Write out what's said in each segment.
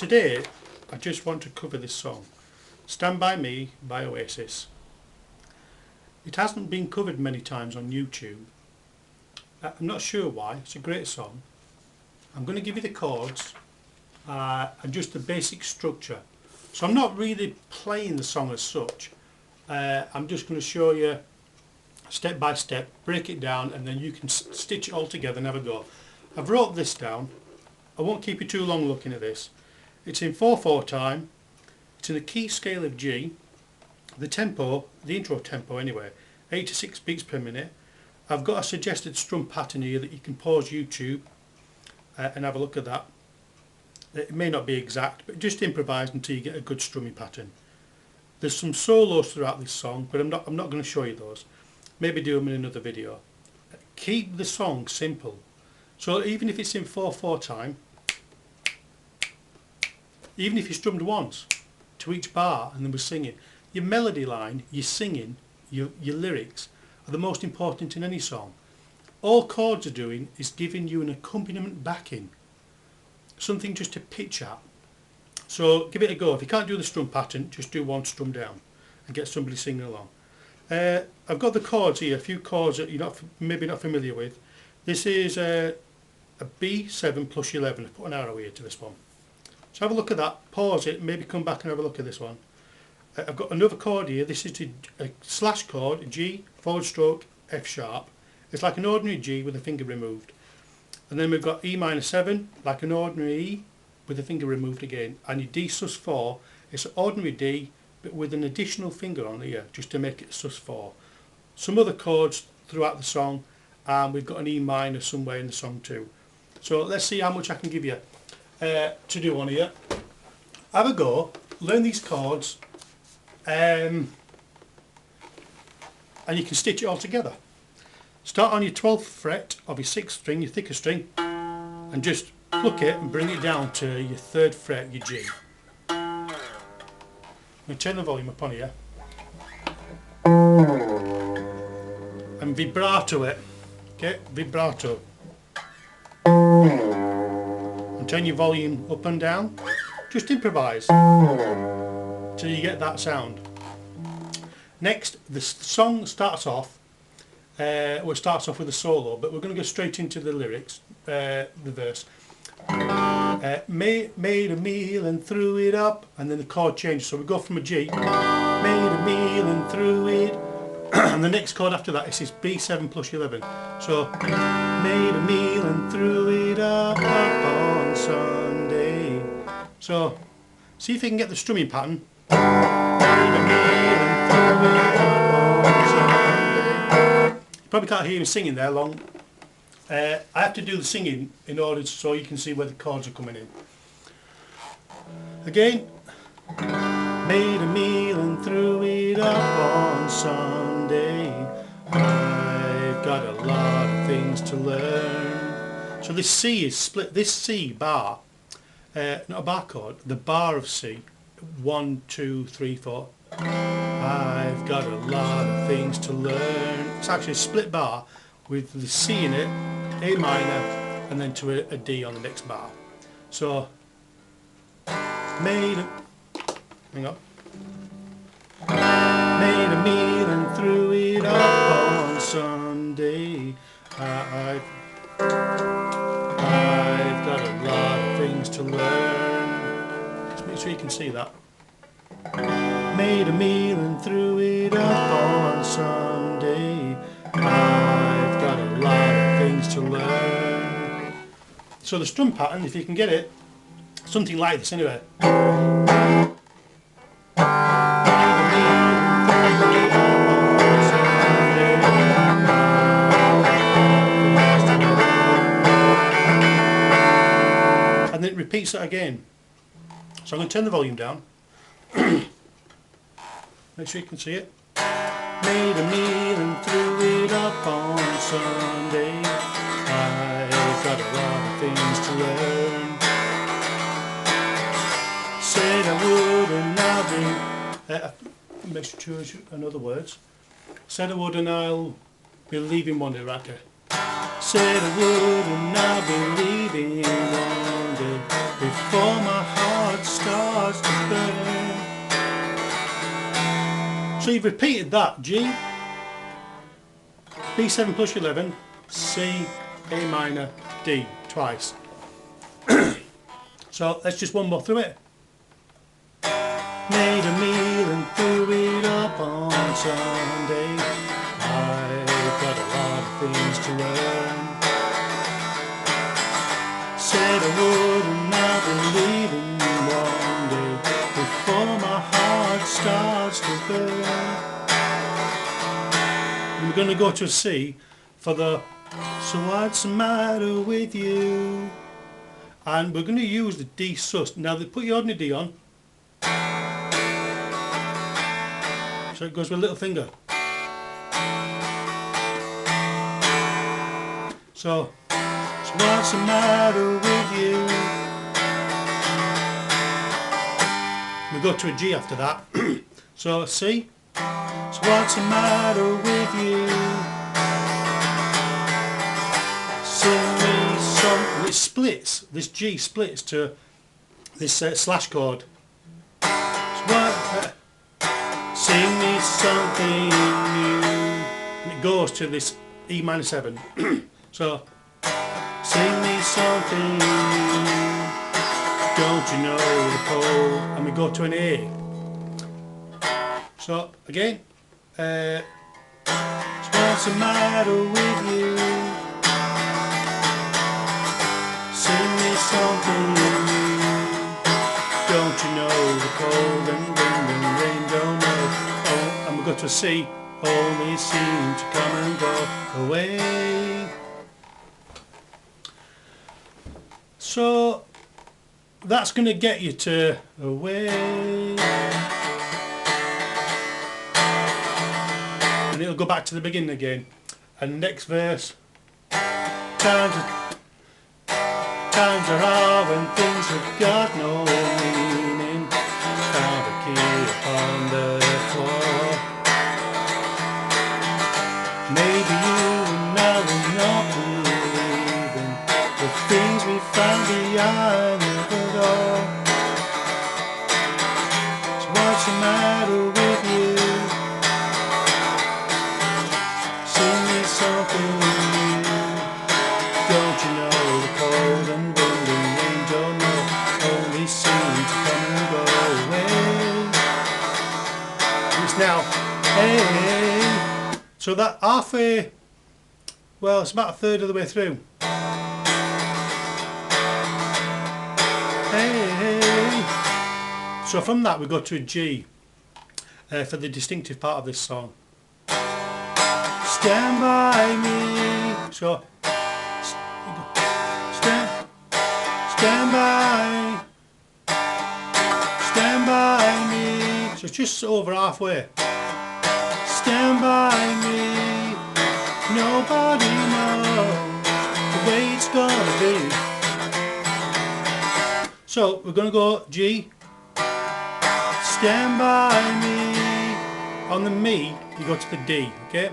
Today I just want to cover this song, Stand By Me by Oasis. It hasn't been covered many times on YouTube. I'm not sure why. It's a great song. I'm going to give you the chords and just the basic structure. So I'm not really playing the song as such. I'm just going to show you step by step, break it down, and then you can stitch it all together and have a go. I've wrote this down. I won't keep you too long looking at this. It's in 4/4 time. It's in the key scale of G. The tempo, the intro tempo anyway, 86 beats per minute. I've got a suggested strum pattern here that you can pause YouTube and have a look at that. It may not be exact, but just improvise until you get a good strumming pattern. There's some solos throughout this song, but I'm not going to show you those. Maybe do them in another video. Keep the song simple. So even if it's in 4/4 time, even if you strummed once to each bar and then we're singing, your melody line, your singing, your lyrics are the most important in any song. All chords are doing is giving you an accompaniment backing, something just to pitch at. So give it a go. If you can't do the strum pattern, just do one strum down and get somebody singing along. I've got the chords here, a few chords that you're maybe not familiar with. This is a B7 plus 11. I've put an arrow here to this one. So have a look at that, pause it, maybe come back and have a look at this one. I've got another chord here. This is a slash chord, G /, F sharp. It's like an ordinary G with a finger removed. And then we've got E-7, like an ordinary E with a finger removed again. And your D sus4, it's an ordinary D but with an additional finger on here just to make it sus4. Some other chords throughout the song, and we've got an E- somewhere in the song too. So let's see how much I can give you to do on here. Have a go, learn these chords, and you can stitch it all together. Start on your 12th fret of your 6th string, your thicker string, and just pluck it and bring it down to your 3rd fret, your G. I'm going to turn the volume up on here and vibrato it, okay, vibrato, and turn your volume up and down. Just improvise till you get that sound. Next, the song starts off, well, it starts off with a solo, but we're going to go straight into the lyrics, the verse. Made a meal and threw it up, and then the chord changes, so we go from a G, made a meal and threw it, and the next chord after that is this B7 plus 11. So made a meal and threw it up on Sunday. So see if you can get the strumming pattern. Made a meal and threw it up on Sunday. You probably can't hear me singing there long. I have to do the singing in order so you can see where the chords are coming in. Again, made a meal and threw it up on Sunday. I've got a lot of things to learn. So this C is split, this C bar, not a bar chord, the bar of C, 1, 2, 3, 4. I've got a lot of things to learn. It's actually a split bar with the C in it, A minor, and then to a D on the next bar. So, made a meal and threw it up on Sunday. I've got a lot of things to learn. Just make sure you can see that. Made a meal and threw it up on Sunday. I've got a lot of things to learn. So the strum pattern, if you can get it, something like this anyway. And then it repeats that again. So I'm going to turn the volume down. Make sure you can see it. Made a meal and threw it up on Sunday. I've got a lot of things to learn. Said I would and I'll be... make sure I know the words. Said I would and I'll be leaving one day, right there. Said I would and I'll be leaving one day before my heart So you've repeated that: G, B7 plus 11, C, A minor, D twice. So let's just one more through it. Made a meal and threw it up on Sunday. I've got a lot of things to learn. Said I would and I'll be leaving one day before my heart starts to burn. And we're going to go to a C for the "So what's the matter with you?" And we're going to use the D sus. Now put your ordinary D on. So it goes with a little finger. So what's the matter with you? We go to a G after that. So C. So what's the matter with you? Sing me something. It splits. This G splits to this slash chord. So what? Sing me something new. And it goes to this E minor 7. So sing me something new. Don't you know the code? And we go to an A. So again, so what's the matter with you? Sing me something new. Don't you know the cold and wind and rain don't know? Oh, and we go to a C. Only seem to come and go away. So that's going to get you to away. And it'll go back to the beginning again. And next verse. Times are hard when things have got no meaning. Found a key upon the floor. Maybe you and I will not believe in the things we found behind the door. So what's the matter with you? Sing me something new. Don't you know the cold and wind and rain don't know? Only seem to come and go away. It's now, hey. So that halfway, well, it's about a third of the way through. Hey. So from that we go to a G for the distinctive part of this song. Stand by me. So stand by me. So it's just over halfway. Stand by me. Nobody knows the way it's gonna be. So we're gonna go G. Stand by me. On the me, you go to the D. Okay.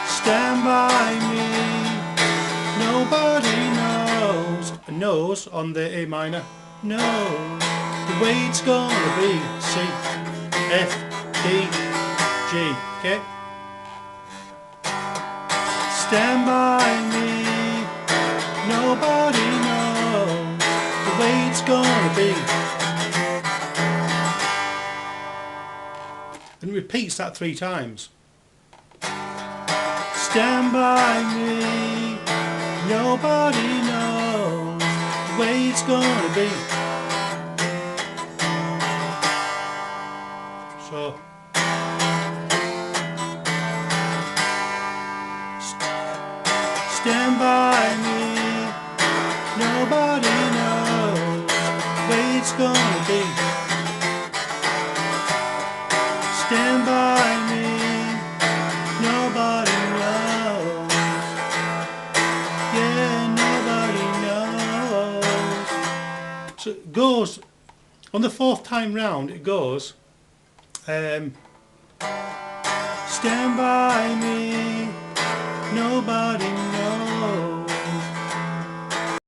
Stand by me. Nobody knows. Knows on the A minor. Knows the way it's gonna be. C, F, D, G. Okay. Stand by me. Nobody knows the way it's gonna be. And it repeats that 3 times. Stand by me. Nobody knows the way it's gonna be. So stand by me. Nobody knows the way it's gonna be. Stand by me. Nobody knows. Yeah, nobody knows. So it goes on the 4th time round. It goes. Stand by me. Nobody knows.